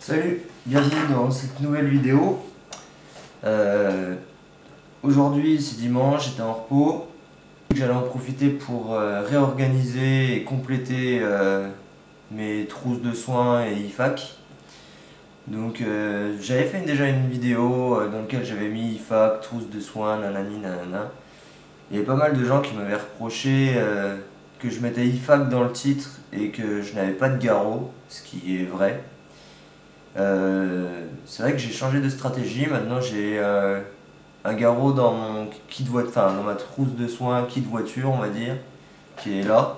Salut, bienvenue dans cette nouvelle vidéo. Aujourd'hui c'est dimanche, j'étais en repos. J'allais en profiter pour réorganiser et compléter mes trousses de soins et IFAK. Donc j'avais fait déjà une vidéo dans laquelle j'avais mis IFAK, trousse de soins, nanani nanana. Il y avait pas mal de gens qui m'avaient reproché que je mettais IFAK dans le titre et que je n'avais pas de garrot, ce qui est vrai. C'est vrai que j'ai changé de stratégie. Maintenant j'ai un garrot dans mon kit voiture, enfin dans ma trousse de soins, kit voiture on va dire, qui est là.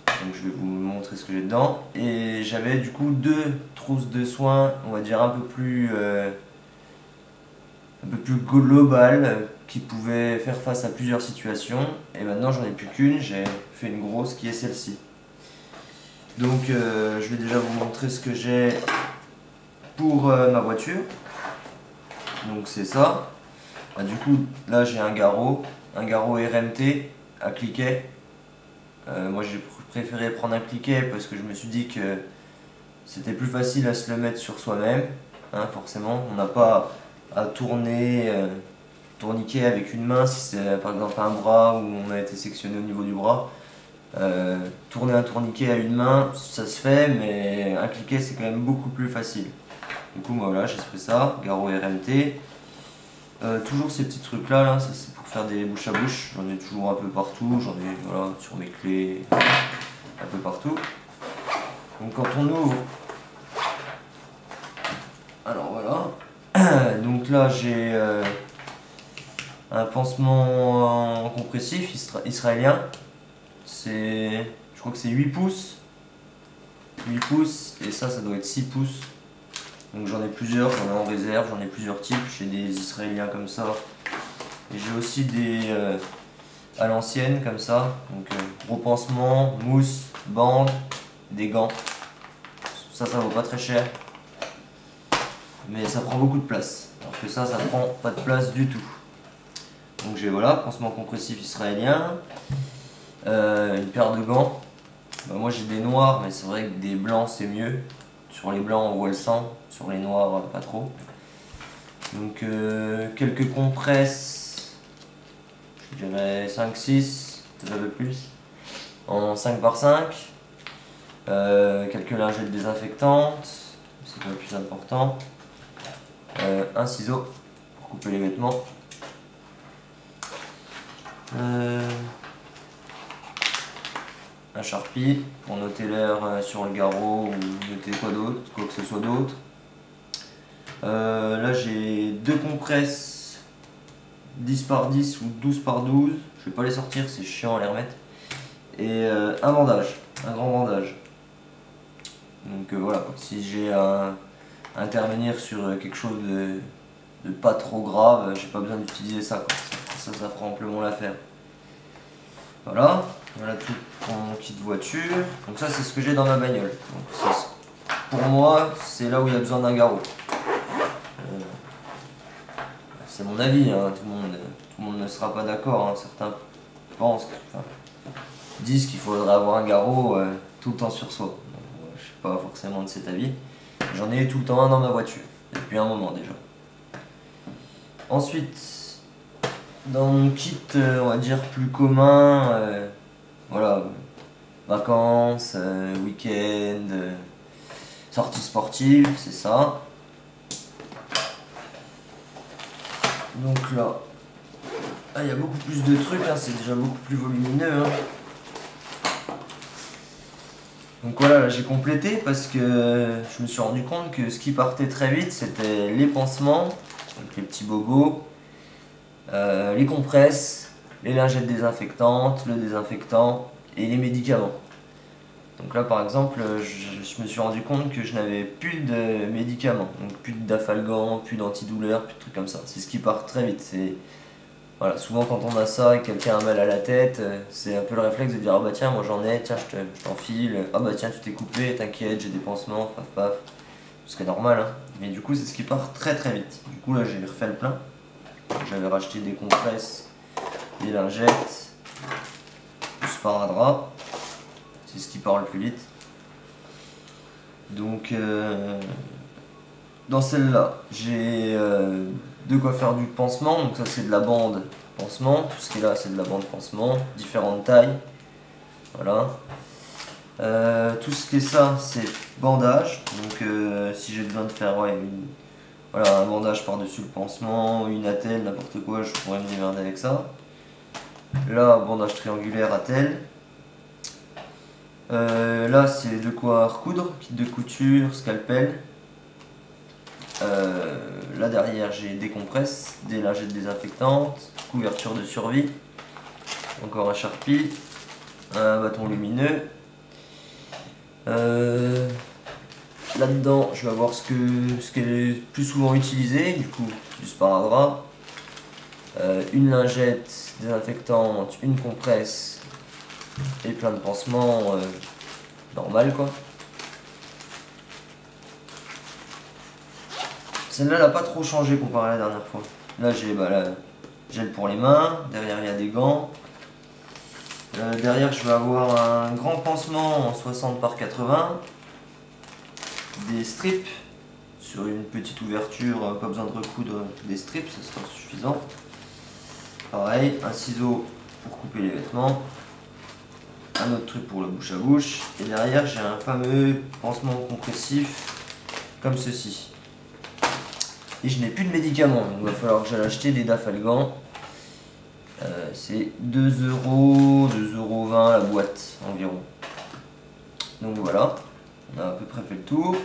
Donc je vais vous montrer ce que j'ai dedans. Et j'avais du coup deux trousses de soins, on va dire un peu plus globales, qui pouvaient faire face à plusieurs situations. Et maintenant j'en ai plus qu'une, j'ai fait une grosse qui est celle-ci. Donc je vais déjà vous montrer ce que j'ai pour ma voiture. Donc c'est ça. Du coup là j'ai un garrot RMT à cliquet. Moi j'ai préféré prendre un cliquet parce que je me suis dit que c'était plus facile à se le mettre sur soi-même, hein, forcément. On n'a pas à tourner, tourniquet avec une main si c'est par exemple un bras où on a été sectionné au niveau du bras. Tourner un tourniquet à une main, ça se fait, mais un cliquet c'est quand même beaucoup plus facile. Du coup moi, voilà, j'ai fait ça, garrot RMT. Toujours ces petits trucs là, ça c'est pour faire des bouche à bouche, j'en ai toujours un peu partout, j'en ai voilà, sur mes clés, un peu partout. Donc quand on ouvre, alors voilà, donc là j'ai un pansement compressif israélien, je crois que c'est 8 pouces, 8 pouces et ça doit être 6 pouces. Donc j'en ai plusieurs, j'en ai en réserve, j'en ai plusieurs types, j'ai des israéliens comme ça. Et j'ai aussi des à l'ancienne comme ça, donc gros pansement, mousse, bande, des gants. Ça vaut pas très cher, mais ça prend beaucoup de place. Alors que ça prend pas de place du tout. Donc j'ai voilà, pansement compressif israélien, une paire de gants. Moi j'ai des noirs, mais c'est vrai que des blancs c'est mieux. Sur les blancs on voit le sang, sur les noirs pas trop. Donc quelques compresses, je dirais 5-6, peut-être un peu plus, en 5 par 5. Quelques lingettes désinfectantes, c'est pas le plus important. Un ciseau pour couper les vêtements. Un Sharpie pour noter l'heure sur le garrot ou noter quoi que ce soit d'autre. Là j'ai deux compresses 10 par 10 ou 12 par 12. Je vais pas les sortir, c'est chiant à les remettre. Et un bandage, un grand bandage. Donc voilà, si j'ai à intervenir sur quelque chose de pas trop grave, j'ai pas besoin d'utiliser ça, quoi. Ça fera amplement l'affaire. Voilà tout pour mon kit voiture. Donc ça c'est ce que j'ai dans ma bagnole. Donc, pour moi c'est là où il y a besoin d'un garrot. C'est mon avis, hein. Tout le monde ne sera pas d'accord, hein. Certains pensent, disent qu'il faudrait avoir un garrot tout le temps sur soi. Donc, je suis pas forcément de cet avis. J'en ai tout le temps un dans ma voiture, depuis un moment déjà. Ensuite, dans mon kit, on va dire plus commun, voilà, vacances, week-end, sorties sportives, c'est ça. Donc là, il y a beaucoup plus de trucs, hein, c'est déjà beaucoup plus volumineux. Hein. Donc voilà, là j'ai complété parce que je me suis rendu compte que ce qui partait très vite c'était les pansements, donc les petits bobos, les compresses, les lingettes désinfectantes, le désinfectant et les médicaments. Donc là par exemple, je me suis rendu compte que je n'avais plus de médicaments, donc plus d'Afalgan, plus d'antidouleur, plus de trucs comme ça. C'est ce qui part très vite. Voilà, souvent quand on a ça et que quelqu'un a mal à la tête, c'est un peu le réflexe de dire ah bah tiens moi j'en ai, tiens je t'en file, ah bah tiens tu t'es coupé, t'inquiète j'ai des pansements, paf paf, ce qui est normal hein, mais du coup c'est ce qui part très très vite. Du coup là j'ai refait le plein, j'avais racheté des compresses, des lingettes, du sparadrap, c'est ce qui part le plus vite. Donc dans celle-là, j'ai de quoi faire du pansement. Donc ça c'est de la bande pansement. Tout ce qui est là c'est de la bande pansement, différentes tailles. Voilà. Tout ce qui est ça c'est bandage. Donc si j'ai besoin de faire voilà, un bandage par-dessus le pansement, une attelle, n'importe quoi, je pourrais me démerder avec ça. Là, bandage triangulaire attelle. Là c'est de quoi recoudre, kit de couture, scalpel. Là derrière j'ai des compresses, des lingettes désinfectantes, couverture de survie, encore un Sharpie, un bâton lumineux. Là-dedans je vais avoir ce qui est le plus souvent utilisé, du coup du sparadrap, une lingette désinfectante, une compresse et plein de pansements normal quoi. Celle-là n'a pas trop changé comparé à la dernière fois. Là j'ai gel pour les mains, derrière il y a des gants. Derrière je vais avoir un grand pansement en 60 par 80, des strips sur une petite ouverture, pas besoin de recoudre des strips, ça sera suffisant. Pareil, un ciseau pour couper les vêtements, un autre truc pour le bouche à bouche, et derrière j'ai un fameux pansement compressif comme ceci. Et je n'ai plus de médicaments, donc il va falloir que j'aille acheter des Dafalgan. C'est 2 €, 2,20 € la boîte environ. Donc voilà, on a à peu près fait le tour.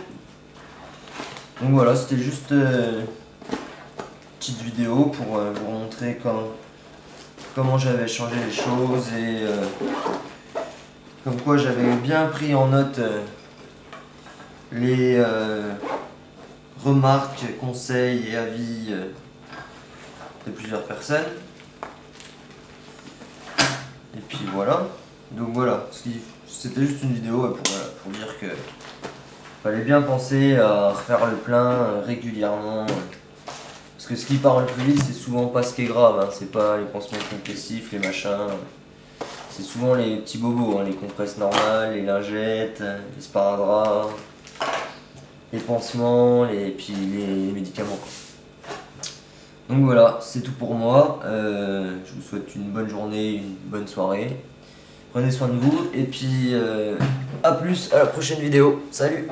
Donc voilà, c'était juste une petite vidéo pour vous montrer comment j'avais changé les choses et comme quoi j'avais bien pris en note les remarques, conseils et avis de plusieurs personnes. Et puis voilà, donc voilà, c'était juste une vidéo pour dire que fallait bien penser à refaire le plein régulièrement. Parce que ce qui part le plus vite, c'est souvent pas ce qui est grave, hein. C'est pas les pansements compressifs, les machins. C'est souvent les petits bobos, hein. Les compresses normales, les lingettes, les sparadraps, les pansements, puis les médicaments. Donc voilà, c'est tout pour moi. Je vous souhaite une bonne journée, une bonne soirée. Prenez soin de vous et puis à plus, à la prochaine vidéo. Salut!